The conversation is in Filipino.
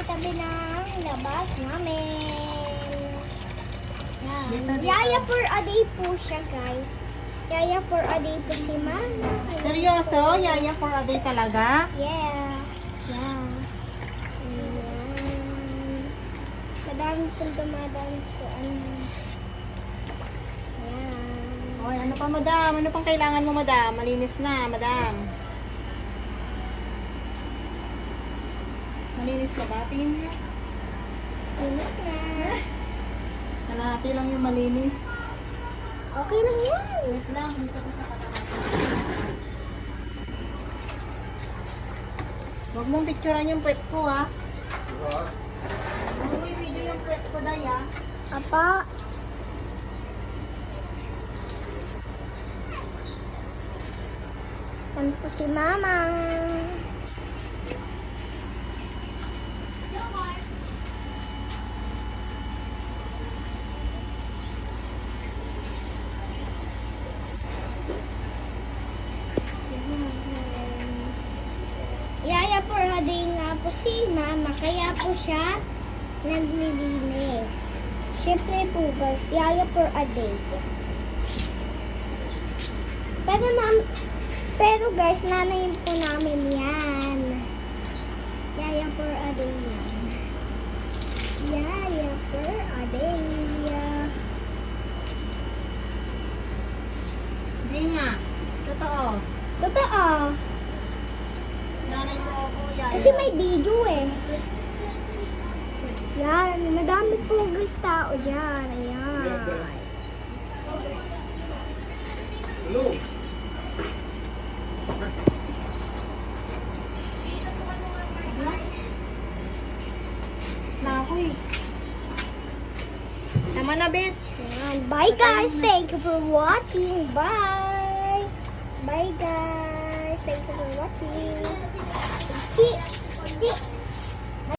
tabi ng labas namin. Yan. Dito. Yaya for a day po siya, guys. Yaya for a day po si Mama. Seryoso? Yaya for a day talaga? Yeah. Yeah. Ayan. Madami siyang dumadaan sa ano. Ayan. Oy, ano pa, madam? Ano pang kailangan mo, madam? Malinis na, madam. Malinis ka ba? Tingin mo. Linis na. Kalahati lang yung malinis. Okay lang yan. Wait lang, dito ko sa kalahati. Huwag mong picturean yung puwet ko, ha? Huwag mo i-video yung puwet ko, day, ha? Apa. Yan po si Mama. Yaya for a day nga po si Mama, kaya po siya naglilinis. Siyempre po guys, yaya for a day. Pero guys, nanayin po namin yan. Yaya for a day yan. Yaya for a day. Hindi nga. Totoo. Totoo. Nanay mo ako, yaya. Kasi may video eh. Yan, madami po guys tao dyan. Ayan. Hello. Na ako eh. Tama na, bes. Yan. Bye guys. Thank you for watching. Bye. Bye guys. Thank you for watching. Chi. Chi.